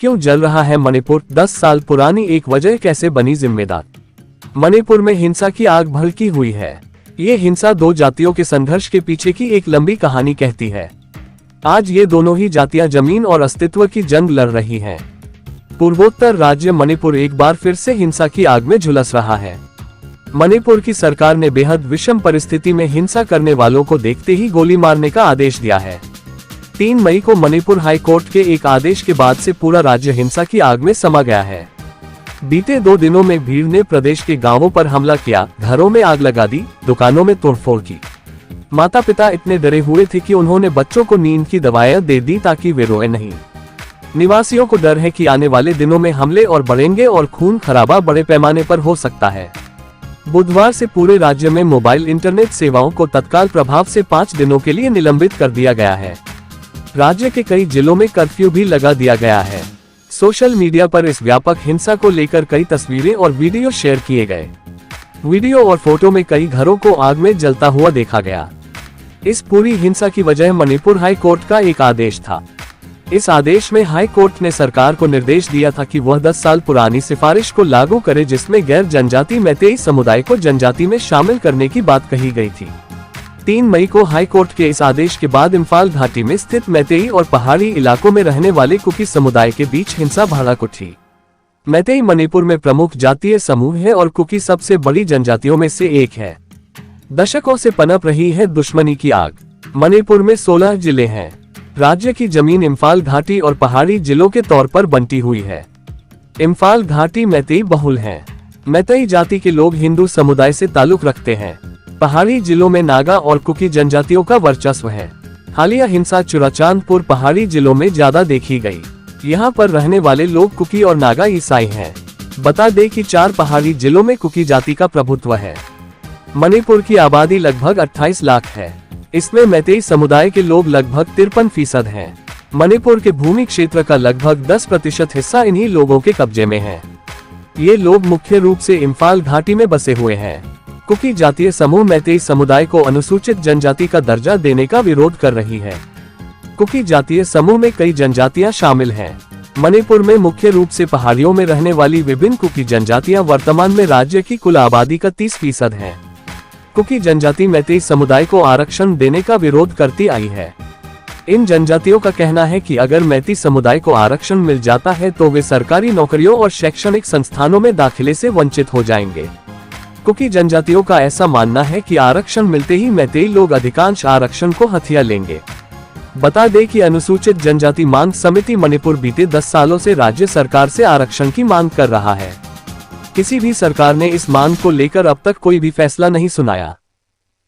क्यों जल रहा है मणिपुर? 10 साल पुरानी एक वजह कैसे बनी जिम्मेदार? मणिपुर में हिंसा की आग भड़की हुई है। ये हिंसा दो जातियों के संघर्ष के पीछे की एक लंबी कहानी कहती है। आज ये दोनों ही जातियां जमीन और अस्तित्व की जंग लड़ रही हैं। पूर्वोत्तर राज्य मणिपुर एक बार फिर से हिंसा की आग में झुलस रहा है। मणिपुर की सरकार ने बेहद विषम परिस्थिति में हिंसा करने वालों को देखते ही गोली मारने का आदेश दिया है। 3 मई को मणिपुर हाई कोर्ट के एक आदेश के बाद से पूरा राज्य हिंसा की आग में समा गया है। बीते 2 दिनों में भीड़ ने प्रदेश के गांवों पर हमला किया, घरों में आग लगा दी, दुकानों में तोड़फोड़ की। माता पिता इतने डरे हुए थे कि उन्होंने बच्चों को नींद की दवाएं दे दी ताकि वे रोए नहीं। निवासियों को डर है कि आने वाले दिनों में हमले और बढ़ेंगे और खून खराबा बड़े पैमाने पर हो सकता है। बुधवार से पूरे राज्य में मोबाइल इंटरनेट सेवाओं को तत्काल प्रभाव से 5 दिनों के लिए निलंबित कर दिया गया है। राज्य के कई जिलों में कर्फ्यू भी लगा दिया गया है। सोशल मीडिया पर इस व्यापक हिंसा को लेकर कई तस्वीरें और वीडियो शेयर किए गए। वीडियो और फोटो में कई घरों को आग में जलता हुआ देखा गया। इस पूरी हिंसा की वजह मणिपुर हाई कोर्ट का एक आदेश था। इस आदेश में हाई कोर्ट ने सरकार को निर्देश दिया था कि वह 10 साल पुरानी सिफारिश को लागू करे जिसमें गैर जनजाति मैतेई समुदाय को जनजाति में शामिल करने की बात कही गई थी। 3 मई को हाई कोर्ट के इस आदेश के बाद इम्फाल घाटी में स्थित मैतेई और पहाड़ी इलाकों में रहने वाले कुकी समुदाय के बीच हिंसा भड़क उठी। मैतेई मणिपुर में प्रमुख जातीय समूह है और कुकी सबसे बड़ी जनजातियों में से एक है। दशकों से पनप रही है दुश्मनी की आग। मणिपुर में 16 जिले हैं। राज्य की जमीन इम्फाल घाटी और पहाड़ी जिलों के तौर पर बंटी हुई है। इम्फाल घाटी मैतेई बहुल है। मैतेई जाति के लोग हिंदू समुदाय से ताल्लुक रखते हैं। पहाड़ी जिलों में नागा और कुकी जनजातियों का वर्चस्व है। हालिया हिंसा चुराचांदपुर पहाड़ी जिलों में ज्यादा देखी गई। यहाँ पर रहने वाले लोग कुकी और नागा ईसाई हैं। बता दें कि 4 पहाड़ी जिलों में कुकी जाति का प्रभुत्व है। मणिपुर की आबादी लगभग 28 लाख है। इसमें मैतेई समुदाय के लोग लगभग 53% हैं। मणिपुर के भूमि क्षेत्र का लगभग 10% हिस्सा इन्हीं लोगों के कब्जे में है। ये लोग मुख्य रूप से इम्फाल घाटी में बसे हुए हैं। कुकी जातीय समूह मैतेई समुदाय को अनुसूचित जनजाति का दर्जा देने का विरोध कर रही है। कुकी जातीय समूह में कई जनजातियां शामिल हैं। मणिपुर में मुख्य रूप से पहाड़ियों में रहने वाली विभिन्न कुकी जनजातियां वर्तमान में राज्य की कुल आबादी का 30% हैं। कुकी जनजाति मैतेई समुदाय को आरक्षण देने का विरोध करती आई है। इन जनजातियों का कहना है कि अगर मैतेई समुदाय को आरक्षण मिल जाता है तो वे सरकारी नौकरियों और शैक्षणिक संस्थानों में दाखिले से वंचित हो जाएंगे। कुकी जनजातियों का ऐसा मानना है कि आरक्षण मिलते ही मैतेई लोग अधिकांश आरक्षण को हथिया लेंगे। बता दें कि अनुसूचित जनजाति मांग समिति मणिपुर बीते 10 सालों से राज्य सरकार से आरक्षण की मांग कर रहा है। किसी भी सरकार ने इस मांग को लेकर अब तक कोई भी फैसला नहीं सुनाया।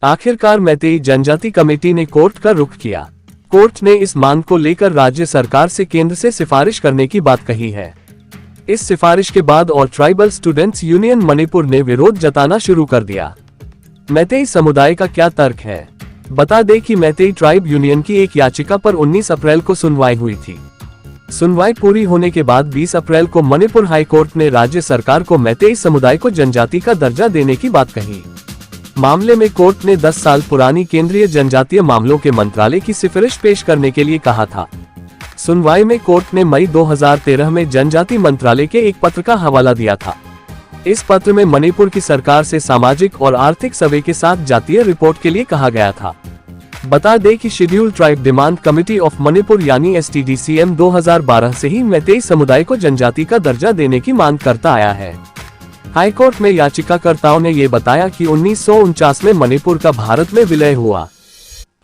आखिरकार मैतेई जनजाति कमेटी ने कोर्ट का रुख किया। कोर्ट ने इस मांग को लेकर राज्य सरकार से केंद्र से सिफारिश करने की बात कही है। इस सिफारिश के बाद all tribal students union Manipur ने विरोध जताना शुरू कर दिया। मैतेई समुदाय का क्या तर्क है? बता दें कि मैतेई ट्राइब यूनियन की एक याचिका पर 19 अप्रैल को सुनवाई हुई थी। सुनवाई पूरी होने के बाद 20 अप्रैल को मणिपुर हाई कोर्ट ने राज्य सरकार को मैतेई समुदाय को जनजाति का दर्जा देने की बात कही। मामले में कोर्ट ने 10 साल पुरानी केंद्रीय जनजातीय मामलों के मंत्रालय की सिफारिश पेश करने के लिए कहा था। सुनवाई में कोर्ट ने मई 2013 में जनजाति मंत्रालय के एक पत्र का हवाला दिया था। इस पत्र में मणिपुर की सरकार से सामाजिक और आर्थिक सर्वे के साथ जातीय रिपोर्ट के लिए कहा गया था। बता दें कि schedule tribe demand committee of Manipur यानी STDCM 2012 से ही मैतेई समुदाय को जनजाति का दर्जा देने की मांग करता आया है। हाईकोर्ट में याचिकाकर्ताओं ने ये बताया कि 1949 में मणिपुर का भारत में विलय हुआ।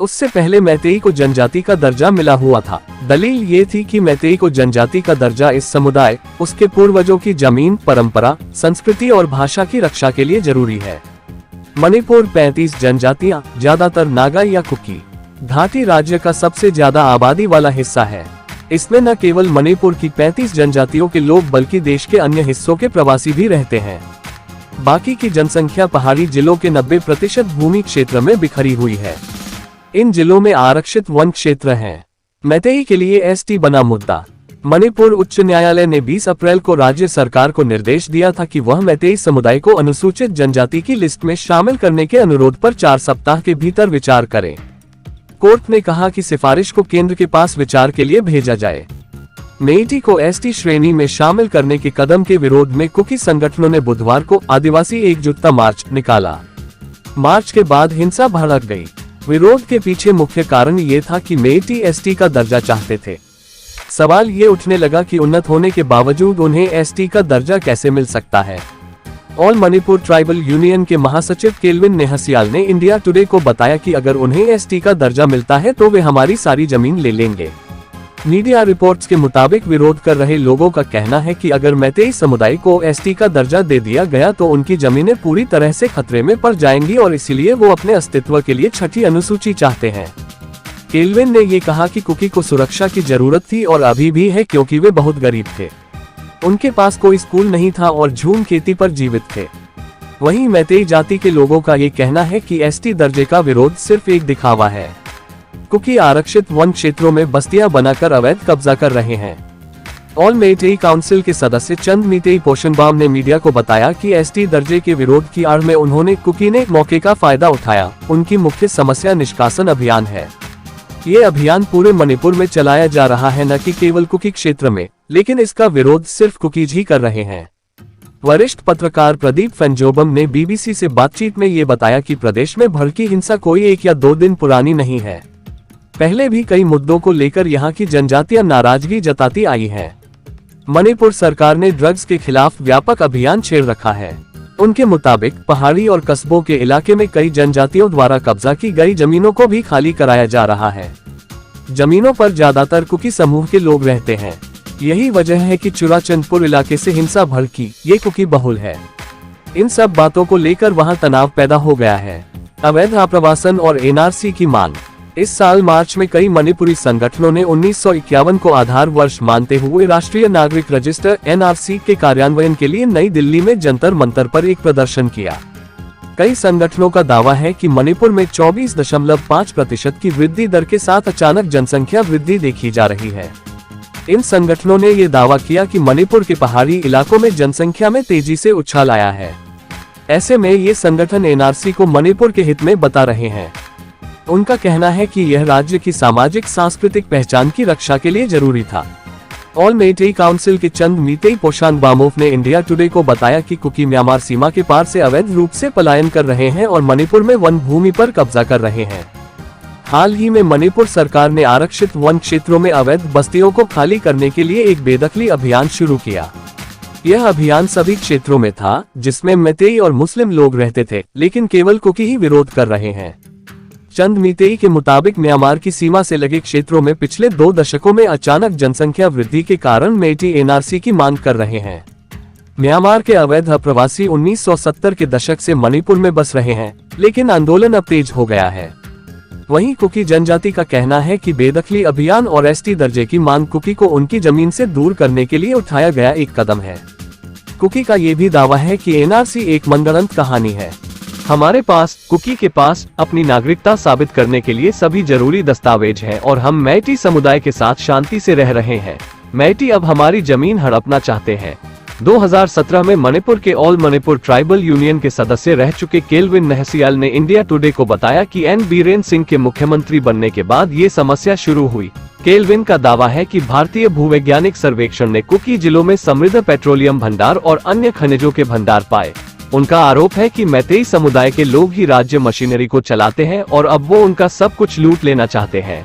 उससे पहले मैतेई को जनजाति का दर्जा मिला हुआ था। दलील ये थी कि मैतेई को जनजाति का दर्जा इस समुदाय, उसके पूर्वजों की जमीन, परंपरा, संस्कृति और भाषा की रक्षा के लिए जरूरी है। मणिपुर 35 जनजातियां, ज्यादातर नागा या कुकी घाटी राज्य का सबसे ज्यादा आबादी वाला हिस्सा है। इसमें न केवल मणिपुर की 35 जनजातियों के लोग बल्कि देश के अन्य हिस्सों के प्रवासी भी रहते हैं। बाकी की जनसंख्या पहाड़ी जिलों के 90% भूमि क्षेत्र में बिखरी हुई है। इन जिलों में आरक्षित वन क्षेत्र हैं। मैतेई के लिए ST बना मुद्दा। मणिपुर उच्च न्यायालय ने 20 अप्रैल को राज्य सरकार को निर्देश दिया था कि वह मैतेई समुदाय को अनुसूचित जनजाति की लिस्ट में शामिल करने के अनुरोध पर 4 सप्ताह के भीतर विचार करे। कोर्ट ने कहा कि सिफारिश को केंद्र के पास विचार के लिए भेजा जाए। मेइटी को एसटी श्रेणी में शामिल करने के कदम के विरोध में कुकी संगठनों ने बुधवार को आदिवासी एकजुटता मार्च निकाला। मार्च के बाद हिंसा भड़क गई। विरोध के पीछे मुख्य कारण ये था कि मेइटी एसटी का दर्जा चाहते थे। सवाल ये उठने लगा कि उन्नत होने के बावजूद उन्हें एसटी का दर्जा कैसे मिल सकता है। ऑल मणिपुर ट्राइबल यूनियन के महासचिव केल्विन नेहसियाल ने इंडिया टुडे को बताया कि अगर उन्हें एसटी का दर्जा मिलता है तो वे हमारी सारी जमीन ले लेंगे। मीडिया रिपोर्ट्स के मुताबिक विरोध कर रहे लोगों का कहना है कि अगर मैतेई समुदाय को एसटी का दर्जा दे दिया गया तो उनकी जमीनें पूरी तरह से खतरे में पड़ जाएंगी और इसीलिए वो अपने अस्तित्व के लिए छठी अनुसूची चाहते हैं। केल्विन ने ये कहा कि कुकी को सुरक्षा की जरूरत थी और अभी भी है, क्योंकि वे बहुत गरीब थे। उनके पास कोई स्कूल नहीं था और झूम खेती पर जीवित थे। वहीं मैतेई जाति के लोगों का ये कहना है कि एसटी दर्जे का विरोध सिर्फ एक दिखावा है। कुकी आरक्षित वन क्षेत्रों में बस्तियां बनाकर अवैध कब्जा कर रहे हैं। ऑल मेइतेई काउंसिल के सदस्य चंद मीतेई पोशनबाम ने मीडिया को बताया कि एसटी दर्जे के विरोध की आड़ में उन्होंने कुकी ने मौके का फायदा उठाया। उनकी मुख्य समस्या निष्कासन अभियान है। ये अभियान पूरे मणिपुर में चलाया जा रहा है, न कि केवल कुकी क्षेत्र में, लेकिन इसका विरोध सिर्फ कुकीज ही कर रहे हैं। वरिष्ठ पत्रकार प्रदीप फेंजोबम ने बीबीसी से बातचीत में ये बताया कि प्रदेश में भड़की हिंसा कोई 1 या 2 दिन पुरानी नहीं है। पहले भी कई मुद्दों को लेकर यहाँ की जनजातियां नाराजगी जताती आई हैं। मणिपुर सरकार ने ड्रग्स के खिलाफ व्यापक अभियान छेड़ रखा है। उनके मुताबिक पहाड़ी और कस्बों के इलाके में कई जनजातियों द्वारा कब्जा की गई जमीनों को भी खाली कराया जा रहा है। जमीनों पर ज्यादातर कुकी समूह के लोग रहते हैं। यही वजह है कि चुराचंदपुर इलाके से हिंसा भड़की। ये कुकी बहुल है। इन सब बातों को लेकर वहां तनाव पैदा हो गया है। अवैध आप्रवासन और एनआरसी की मांग। इस साल मार्च में कई मणिपुरी संगठनों ने 1951 को आधार वर्ष मानते हुए राष्ट्रीय नागरिक रजिस्टर एनआरसी के कार्यान्वयन के लिए नई दिल्ली में जंतर मंतर पर एक प्रदर्शन किया। कई संगठनों का दावा है कि मणिपुर में 24.5% की वृद्धि दर के साथ अचानक जनसंख्या वृद्धि देखी जा रही है। इन संगठनों ने ये दावा किया कि मणिपुर के पहाड़ी इलाकों में जनसंख्या में तेजी से उछाल आया है। ऐसे में ये संगठन एनआरसी को मणिपुर के हित में बता रहे हैं। उनका कहना है कि यह राज्य की सामाजिक सांस्कृतिक पहचान की रक्षा के लिए जरूरी था। ऑल मेइतेई काउंसिल के चंद मीतेई पोशानबामोफ ने इंडिया टुडे को बताया कि कुकी म्यांमार सीमा के पार से अवैध रूप से पलायन कर रहे हैं और मणिपुर में वन भूमि पर कब्जा कर रहे हैं। हाल ही में मणिपुर सरकार ने आरक्षित वन क्षेत्रों में अवैध बस्तियों को खाली करने के लिए एक बेदखली अभियान शुरू किया। यह अभियान सभी क्षेत्रों में था जिसमें मैतेई और मुस्लिम लोग रहते थे, लेकिन केवल कुकी ही विरोध कर रहे हैं। चंद मीतेई के मुताबिक म्यांमार की सीमा से लगे क्षेत्रों में पिछले 2 दशकों में अचानक जनसंख्या वृद्धि के कारण मेइटी एनआरसी की मांग कर रहे हैं। म्यांमार के अवैध अप्रवासी 1970 के दशक से मणिपुर में बस रहे हैं, लेकिन आंदोलन अब तेज हो गया है। वहीं कुकी जनजाति का कहना है कि बेदखली अभियान और एसटी दर्जे की मांग कुकी को उनकी जमीन से दूर करने के लिए उठाया गया एक कदम है। कुकी का ये भी दावा है कि एनआरसी एक मनगढ़ंत कहानी है। हमारे पास, कुकी के पास, अपनी नागरिकता साबित करने के लिए सभी जरूरी दस्तावेज हैं और हम मैटी समुदाय के साथ शांति से रह रहे हैं। मैटी अब हमारी जमीन हड़पना चाहते हैं। 2017 में मणिपुर के ऑल मणिपुर ट्राइबल यूनियन के सदस्य रह चुके केल्विन नेहसियाल ने इंडिया टुडे को बताया कि एन बीरेन सिंह के मुख्यमंत्री बनने के बाद ये समस्या शुरू हुई। केल्विन का दावा है कि भारतीय भूवैज्ञानिक सर्वेक्षण ने कुकी जिलों में समृद्ध पेट्रोलियम भंडार और अन्य खनिजों के भंडार पाए। उनका आरोप है कि मैतेई समुदाय के लोग ही राज्य मशीनरी को चलाते हैं और अब वो उनका सब कुछ लूट लेना चाहते हैं।